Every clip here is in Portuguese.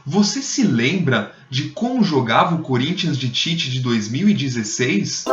Você se lembra de como jogava o Corinthians de Tite de 2016?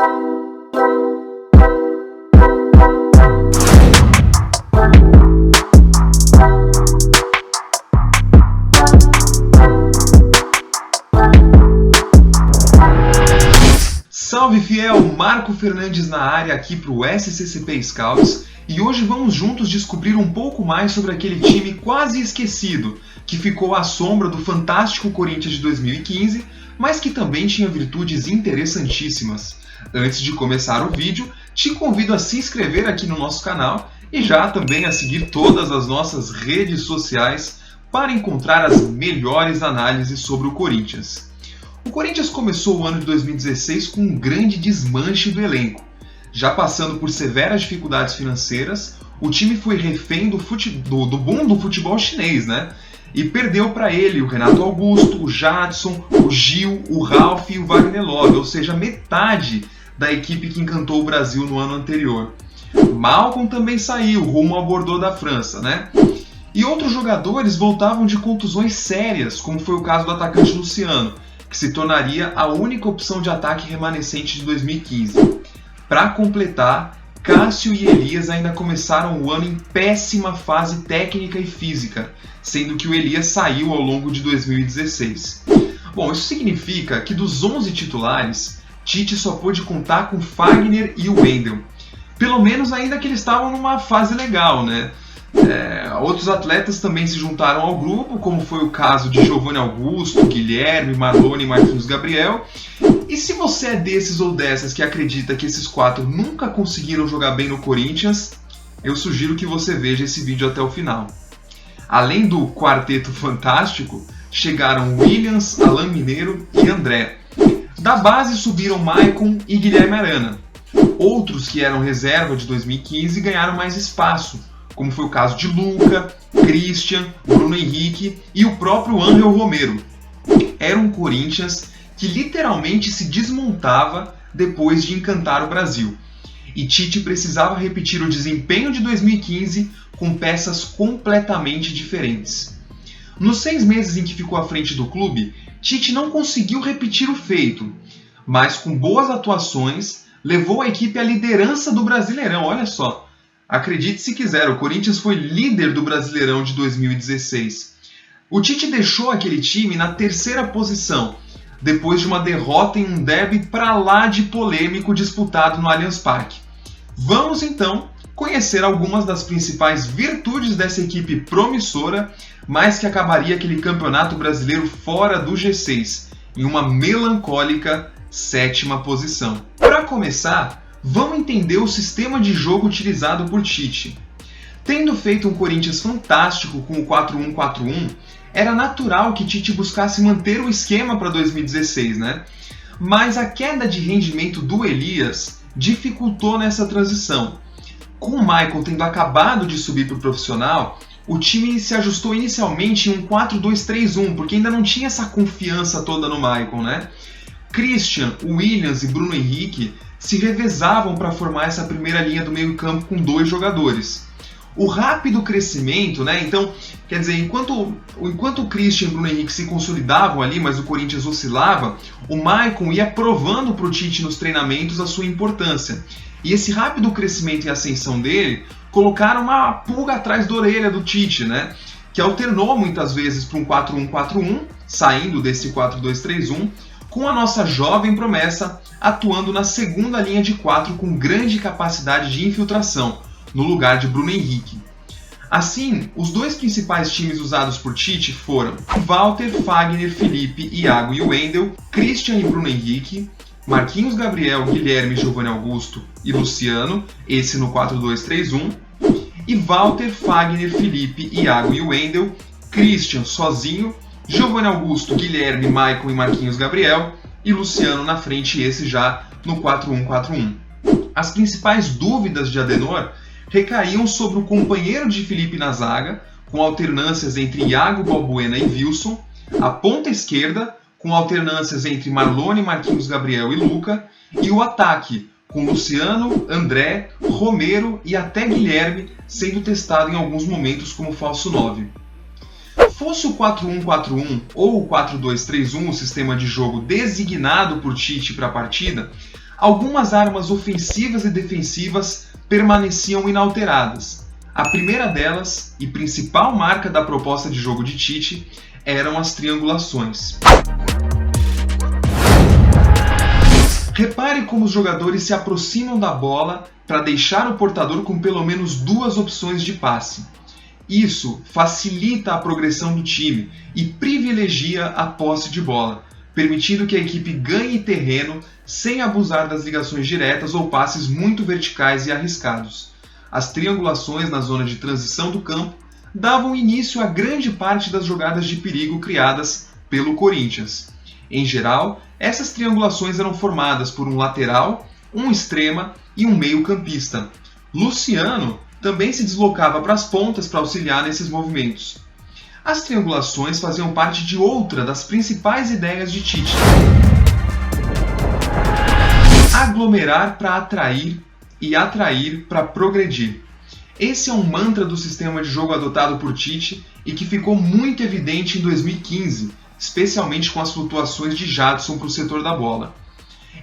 Salve fiel, Marco Fernandes na área aqui para o SCCP Scouts e hoje vamos juntos descobrir um pouco mais sobre aquele time quase esquecido que ficou à sombra do fantástico Corinthians de 2015, mas que também tinha virtudes interessantíssimas. Antes de começar o vídeo, te convido a se inscrever aqui no nosso canal e já também a seguir todas as nossas redes sociais para encontrar as melhores análises sobre o Corinthians. O Corinthians começou o ano de 2016 com um grande desmanche do elenco. Já passando por severas dificuldades financeiras, o time foi refém do boom do futebol chinês, né? E perdeu para ele o Renato Augusto, o Jadson, o Gil, o Ralf e o Wagner Love, ou seja, metade da equipe que encantou o Brasil no ano anterior. Malcom também saiu rumo ao Bordeaux da França, né? E outros jogadores voltavam de contusões sérias, como foi o caso do atacante Luciano, que se tornaria a única opção de ataque remanescente de 2015. Para completar, Cássio e Elias ainda começaram o ano em péssima fase técnica e física, sendo que o Elias saiu ao longo de 2016. Bom, isso significa que dos 11 titulares, Tite só pôde contar com Fagner e o Wendel. Pelo menos ainda que eles estavam numa fase legal, né? Outros atletas também se juntaram ao grupo, como foi o caso de Giovanni Augusto, Guilherme, Marlone e Marquinhos Gabriel. E se você é desses ou dessas que acredita que esses quatro nunca conseguiram jogar bem no Corinthians, eu sugiro que você veja esse vídeo até o final. Além do quarteto fantástico, chegaram Williams, Alain Mineiro e André. Da base subiram Maicon e Guilherme Arana. Outros que eram reserva de 2015 ganharam mais espaço, como foi o caso de Luca, Christian, Bruno Henrique e o próprio Ángel Romero. Era um Corinthians que literalmente se desmontava depois de encantar o Brasil. E Tite precisava repetir o desempenho de 2015 com peças completamente diferentes. Nos 6 meses em que ficou à frente do clube, Tite não conseguiu repetir o feito, mas com boas atuações levou a equipe à liderança do Brasileirão, olha só. Acredite se quiser, o Corinthians foi líder do Brasileirão de 2016. O Tite deixou aquele time na 3ª posição, depois de uma derrota em um derby pra lá de polêmico disputado no Allianz Parque. Vamos então conhecer algumas das principais virtudes dessa equipe promissora, mas que acabaria aquele campeonato brasileiro fora do G6, em uma melancólica 7ª posição. Para começar, vamos entender o sistema de jogo utilizado por Tite. Tendo feito um Corinthians fantástico com o 4-1-4-1, era natural que Tite buscasse manter o esquema para 2016, né? Mas a queda de rendimento do Elias dificultou nessa transição. Com o Maicon tendo acabado de subir para o profissional, o time se ajustou inicialmente em um 4-2-3-1, porque ainda não tinha essa confiança toda no Maicon, né? Christian, Williams e Bruno Henrique se revezavam para formar essa primeira linha do meio-campo com 2 jogadores. O rápido crescimento, né? Então, quer dizer, enquanto o Christian e o Bruno Henrique se consolidavam ali, mas o Corinthians oscilava, o Maicon ia provando para o Tite nos treinamentos a sua importância. E esse rápido crescimento e ascensão dele colocaram uma pulga atrás da orelha do Tite, né? Que alternou muitas vezes para um 4-1-4-1, saindo desse 4-2-3-1, com a nossa jovem promessa atuando na segunda linha de 4 com grande capacidade de infiltração, no lugar de Bruno Henrique. Assim, os 2 principais times usados por Tite foram Walter, Fagner, Felipe, Iago e Wendel, Christian e Bruno Henrique, Marquinhos Gabriel, Guilherme, Giovanni Augusto e Luciano, esse no 4-2-3-1, e Walter, Fagner, Felipe, Iago e Wendel, Christian sozinho, Giovanni Augusto, Guilherme, Maicon e Marquinhos Gabriel, e Luciano na frente, esse já no 4-1-4-1. As principais dúvidas de Adenor recaíam sobre o companheiro de Felipe na zaga, com alternâncias entre Iago, Balbuena e Wilson, a ponta esquerda, com alternâncias entre Marlone, Marquinhos Gabriel e Luca, e o ataque, com Luciano, André, Romero e até Guilherme sendo testado em alguns momentos como falso 9. Fosse o 4-1-4-1 ou o 4-2-3-1 o sistema de jogo designado por Tite para a partida, algumas armas ofensivas e defensivas permaneciam inalteradas. A primeira delas, e principal marca da proposta de jogo de Tite, eram as triangulações. Repare como os jogadores se aproximam da bola para deixar o portador com pelo menos duas opções de passe. Isso facilita a progressão do time e privilegia a posse de bola, permitindo que a equipe ganhe terreno sem abusar das ligações diretas ou passes muito verticais e arriscados. As triangulações na zona de transição do campo davam início a grande parte das jogadas de perigo criadas pelo Corinthians. Em geral, essas triangulações eram formadas por um lateral, um extrema e um meio-campista. Luciano também se deslocava para as pontas para auxiliar nesses movimentos. As triangulações faziam parte de outra das principais ideias de Tite: aglomerar para atrair e atrair para progredir. Esse é um mantra do sistema de jogo adotado por Tite e que ficou muito evidente em 2015, especialmente com as flutuações de Jadson para o setor da bola.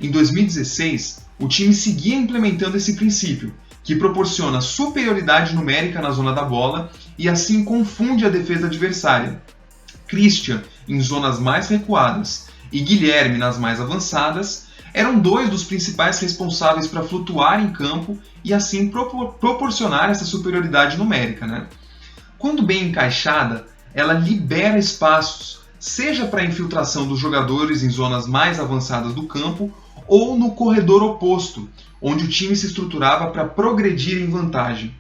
Em 2016, o time seguia implementando esse princípio, que proporciona superioridade numérica na zona da bola e assim confunde a defesa adversária. Christian em zonas mais recuadas e Guilherme nas mais avançadas eram dois dos principais responsáveis para flutuar em campo e assim proporcionar essa superioridade numérica, Quando bem encaixada, ela libera espaços, seja para a infiltração dos jogadores em zonas mais avançadas do campo ou no corredor oposto, onde o time se estruturava para progredir em vantagem.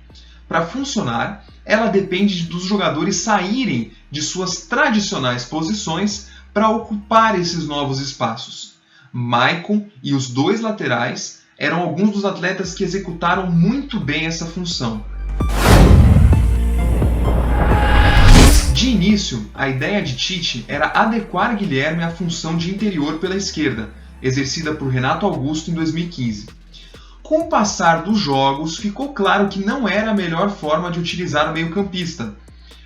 Para funcionar, ela depende dos jogadores saírem de suas tradicionais posições para ocupar esses novos espaços. Maicon e os dois laterais eram alguns dos atletas que executaram muito bem essa função. De início, a ideia de Tite era adequar Guilherme à função de interior pela esquerda, exercida por Renato Augusto em 2015. Com o passar dos jogos, ficou claro que não era a melhor forma de utilizar o meio-campista.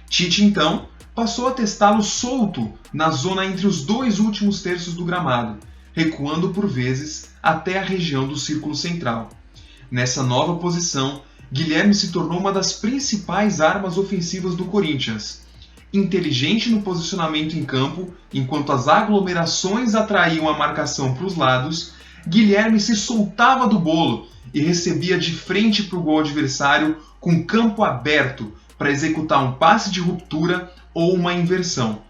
Tite, então, passou a testá-lo solto na zona entre os dois últimos terços do gramado, recuando por vezes até a região do círculo central. Nessa nova posição, Guilherme se tornou uma das principais armas ofensivas do Corinthians. Inteligente no posicionamento em campo, enquanto as aglomerações atraíam a marcação para os lados, Guilherme se soltava do bolo e recebia de frente para o gol adversário com campo aberto para executar um passe de ruptura ou uma inversão.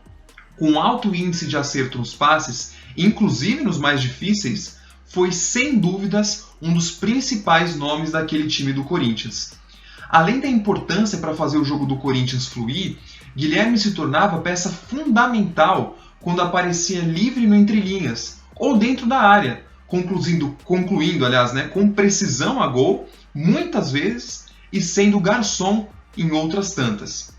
Com alto índice de acerto nos passes, inclusive nos mais difíceis, foi sem dúvidas um dos principais nomes daquele time do Corinthians. Além da importância para fazer o jogo do Corinthians fluir, Guilherme se tornava peça fundamental quando aparecia livre no entrelinhas ou dentro da área, concluindo com precisão a gol, muitas vezes, e sendo garçom em outras tantas.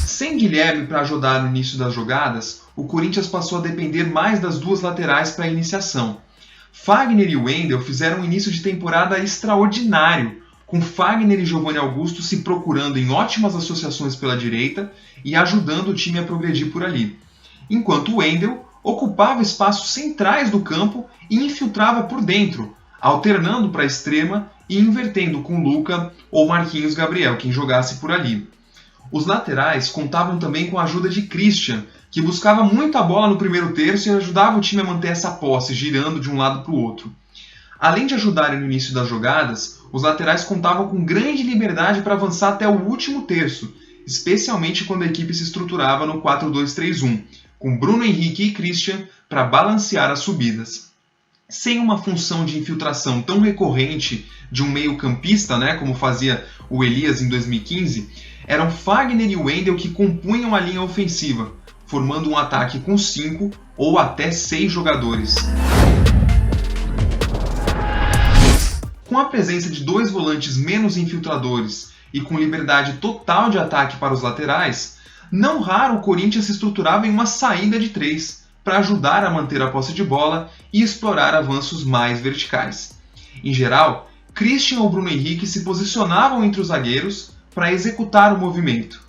Sem Guilherme para ajudar no início das jogadas, o Corinthians passou a depender mais das duas laterais para a iniciação. Fagner e Wendel fizeram um início de temporada extraordinário, com Fagner e Giovanni Augusto se procurando em ótimas associações pela direita e ajudando o time a progredir por ali, enquanto Wendel ocupava espaços centrais do campo e infiltrava por dentro, alternando para a extrema e invertendo com Luca ou Marquinhos Gabriel, quem jogasse por ali. Os laterais contavam também com a ajuda de Christian, que buscava muito a bola no primeiro terço e ajudava o time a manter essa posse, girando de um lado para o outro. Além de ajudarem no início das jogadas, os laterais contavam com grande liberdade para avançar até o último terço, especialmente quando a equipe se estruturava no 4-2-3-1, com Bruno Henrique e Christian para balancear as subidas. Sem uma função de infiltração tão recorrente de um meio-campista, como fazia o Elias em 2015, eram Fagner e Wendel que compunham a linha ofensiva, formando um ataque com 5 ou até 6 jogadores. Com a presença de dois volantes menos infiltradores e com liberdade total de ataque para os laterais, não raro o Corinthians se estruturava em uma saída de 3 para ajudar a manter a posse de bola e explorar avanços mais verticais. Em geral, Christian ou Bruno Henrique se posicionavam entre os zagueiros para executar o movimento.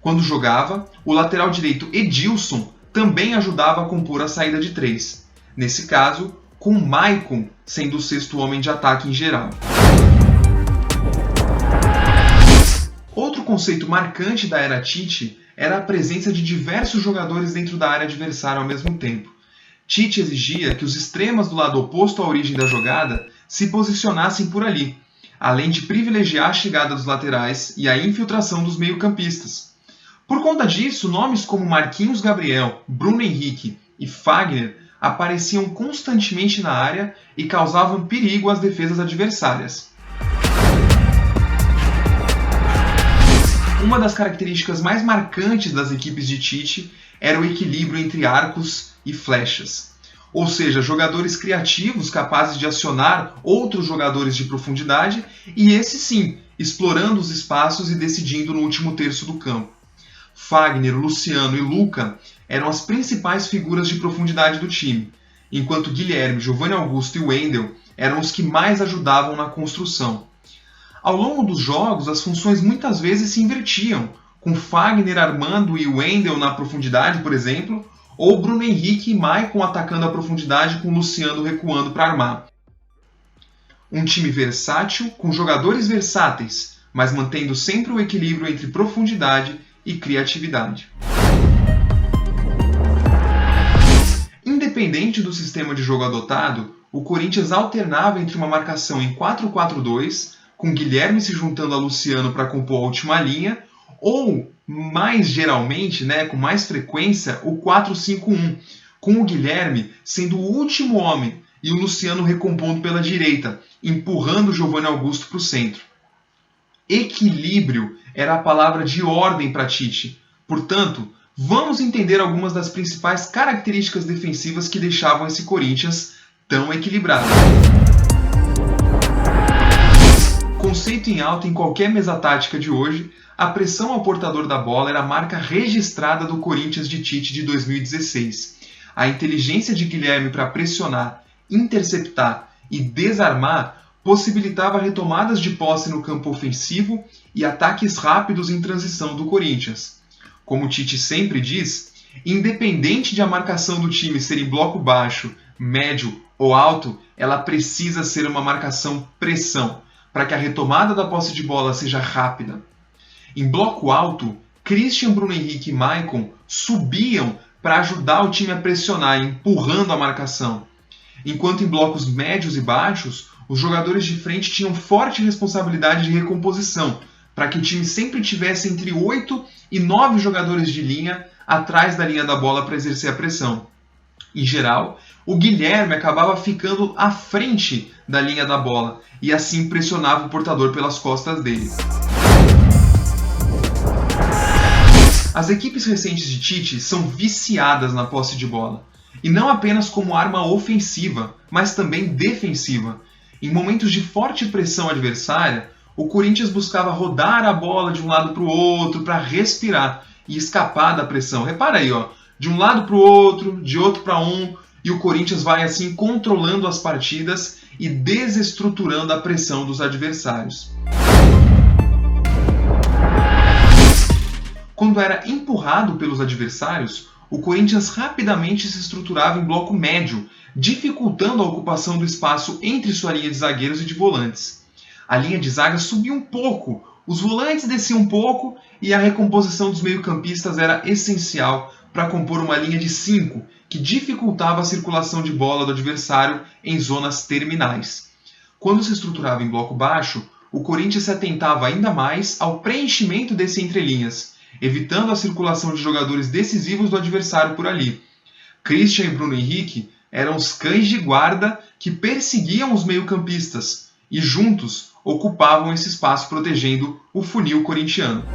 Quando jogava, o lateral direito Edilson também ajudava a compor a saída de 3. Nesse caso, com Maicon sendo o sexto homem de ataque em geral. Outro conceito marcante da era Tite era a presença de diversos jogadores dentro da área adversária ao mesmo tempo. Tite exigia que os extremas do lado oposto à origem da jogada se posicionassem por ali, além de privilegiar a chegada dos laterais e a infiltração dos meio-campistas. Por conta disso, nomes como Marquinhos Gabriel, Bruno Henrique e Fagner apareciam constantemente na área e causavam perigo às defesas adversárias. Uma das características mais marcantes das equipes de Tite era o equilíbrio entre arcos e flechas, ou seja, jogadores criativos capazes de acionar outros jogadores de profundidade e esses sim, explorando os espaços e decidindo no último terço do campo. Fagner, Luciano e Luca eram as principais figuras de profundidade do time, enquanto Guilherme, Giovanni Augusto e Wendel eram os que mais ajudavam na construção. Ao longo dos jogos, as funções muitas vezes se invertiam, com Fagner armando e Wendel na profundidade, por exemplo, ou Bruno Henrique e Maicon atacando a profundidade com Luciano recuando para armar. Um time versátil, com jogadores versáteis, mas mantendo sempre o equilíbrio entre profundidade e criatividade. Independente do sistema de jogo adotado, o Corinthians alternava entre uma marcação em 4-4-2, com Guilherme se juntando a Luciano para compor a última linha, ou, mais geralmente, com mais frequência, o 4-5-1, com o Guilherme sendo o último homem e o Luciano recompondo pela direita, empurrando o Giovanni Augusto para o centro. Equilíbrio era a palavra de ordem para Tite. Portanto, vamos entender algumas das principais características defensivas que deixavam esse Corinthians tão equilibrado. Conceito em alta em qualquer mesa tática de hoje, a pressão ao portador da bola era a marca registrada do Corinthians de Tite de 2016. A inteligência de Guilherme para pressionar, interceptar e desarmar possibilitava retomadas de posse no campo ofensivo e ataques rápidos em transição do Corinthians. Como Tite sempre diz, independente de a marcação do time ser em bloco baixo, médio ou alto, ela precisa ser uma marcação-pressão, para que a retomada da posse de bola seja rápida. Em bloco alto, Christian, Bruno Henrique e Maicon subiam para ajudar o time a pressionar, empurrando a marcação. Enquanto em blocos médios e baixos, os jogadores de frente tinham forte responsabilidade de recomposição, para que o time sempre tivesse entre 8 e 9 jogadores de linha atrás da linha da bola para exercer a pressão. Em geral, o Guilherme acabava ficando à frente da linha da bola e assim pressionava o portador pelas costas dele. As equipes recentes de Tite são viciadas na posse de bola, e não apenas como arma ofensiva, mas também defensiva. Em momentos de forte pressão adversária, o Corinthians buscava rodar a bola de um lado para o outro para respirar e escapar da pressão. Repara aí, de um lado para o outro, de outro para um, e o Corinthians vai assim controlando as partidas e desestruturando a pressão dos adversários. Quando era empurrado pelos adversários, o Corinthians rapidamente se estruturava em bloco médio, dificultando a ocupação do espaço entre sua linha de zagueiros e de volantes. A linha de zaga subia um pouco, os volantes desciam um pouco e a recomposição dos meio-campistas era essencial para compor uma linha de 5, que dificultava a circulação de bola do adversário em zonas terminais. Quando se estruturava em bloco baixo, o Corinthians se atentava ainda mais ao preenchimento desse entrelinhas, evitando a circulação de jogadores decisivos do adversário por ali. Christian e Bruno Henrique eram os cães de guarda que perseguiam os meio-campistas e juntos ocupavam esse espaço protegendo o funil corintiano.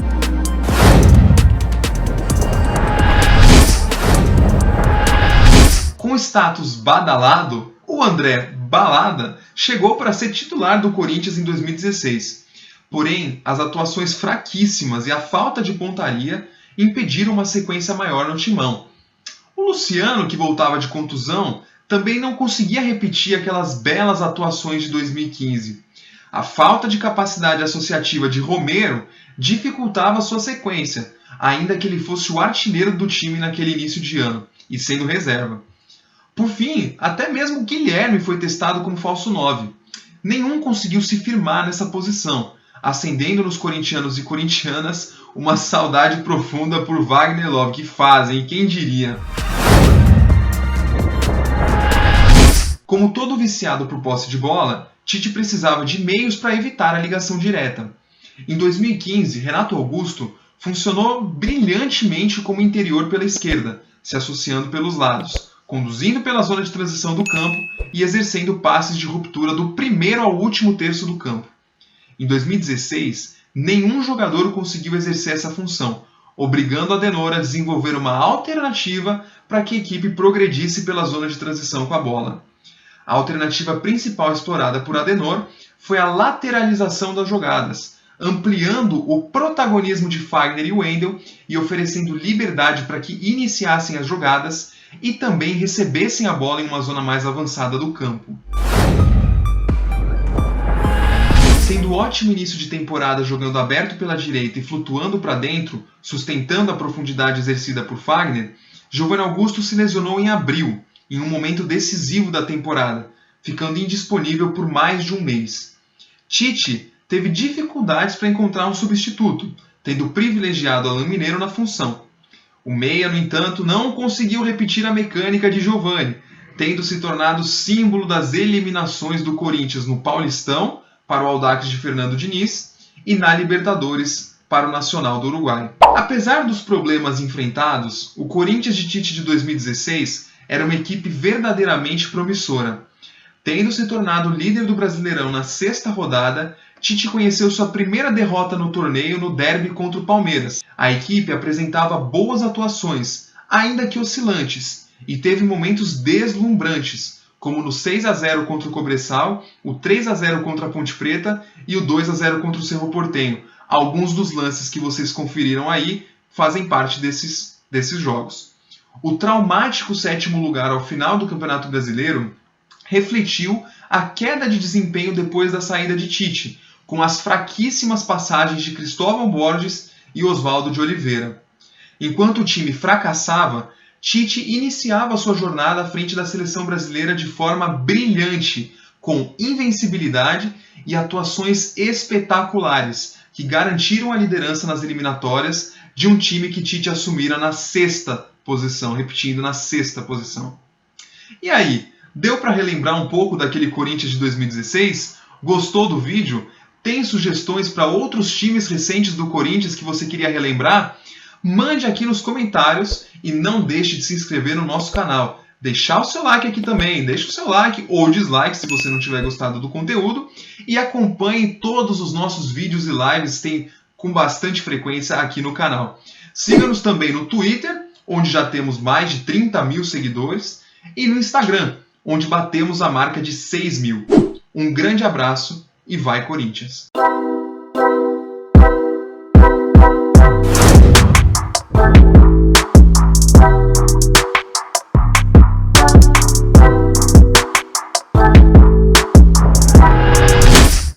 Com status badalado, o André Balada chegou para ser titular do Corinthians em 2016. Porém, as atuações fraquíssimas e a falta de pontaria impediram uma sequência maior no timão. O Luciano, que voltava de contusão, também não conseguia repetir aquelas belas atuações de 2015. A falta de capacidade associativa de Romero dificultava sua sequência, ainda que ele fosse o artilheiro do time naquele início de ano, e sendo reserva. Por fim, até mesmo Guilherme foi testado como falso 9. Nenhum conseguiu se firmar nessa posição, acendendo nos corintianos e corintianas uma saudade profunda por Wagner Love. Que fazem, quem diria? Como todo viciado por posse de bola, Tite precisava de meios para evitar a ligação direta. Em 2015, Renato Augusto funcionou brilhantemente como interior pela esquerda, se associando pelos lados, conduzindo pela zona de transição do campo e exercendo passes de ruptura do primeiro ao último terço do campo. Em 2016, nenhum jogador conseguiu exercer essa função, obrigando Adenor a desenvolver uma alternativa para que a equipe progredisse pela zona de transição com a bola. A alternativa principal explorada por Adenor foi a lateralização das jogadas, ampliando o protagonismo de Fagner e Wendel e oferecendo liberdade para que iniciassem as jogadas e também recebessem a bola em uma zona mais avançada do campo. Tendo ótimo início de temporada jogando aberto pela direita e flutuando para dentro, sustentando a profundidade exercida por Fagner, Giovanni Augusto se lesionou em abril, em um momento decisivo da temporada, ficando indisponível por mais de um mês. Tite teve dificuldades para encontrar um substituto, tendo privilegiado Alain Mineiro na função. O meia, no entanto, não conseguiu repetir a mecânica de Giovanni, tendo se tornado símbolo das eliminações do Corinthians no Paulistão, para o Audax de Fernando Diniz, e na Libertadores, para o Nacional do Uruguai. Apesar dos problemas enfrentados, o Corinthians de Tite de 2016 era uma equipe verdadeiramente promissora. Tendo se tornado líder do Brasileirão na 6ª rodada, Tite conheceu sua primeira derrota no torneio no derby contra o Palmeiras. A equipe apresentava boas atuações, ainda que oscilantes, e teve momentos deslumbrantes, como no 6-0 contra o Cobressal, o 3-0 contra a Ponte Preta e o 2-0 contra o Cerro Porteño. Alguns dos lances que vocês conferiram aí fazem parte desses jogos. O traumático 7º lugar ao final do Campeonato Brasileiro refletiu a queda de desempenho depois da saída de Tite, com as fraquíssimas passagens de Cristóvão Borges e Oswaldo de Oliveira. Enquanto o time fracassava, Tite iniciava sua jornada à frente da seleção brasileira de forma brilhante, com invencibilidade e atuações espetaculares, que garantiram a liderança nas eliminatórias de um time que Tite assumira na 6ª posição, repetindo, na 6ª posição. E aí, deu para relembrar um pouco daquele Corinthians de 2016? Gostou do vídeo? Tem sugestões para outros times recentes do Corinthians que você queria relembrar? Mande aqui nos comentários e não deixe de se inscrever no nosso canal. Deixar o seu like aqui também, deixe o seu like ou dislike se você não tiver gostado do conteúdo e acompanhe todos os nossos vídeos e lives, tem com bastante frequência aqui no canal. Siga-nos também no Twitter, onde já temos mais de 30 mil seguidores, e no Instagram, onde batemos a marca de 6 mil. Um grande abraço e vai Corinthians!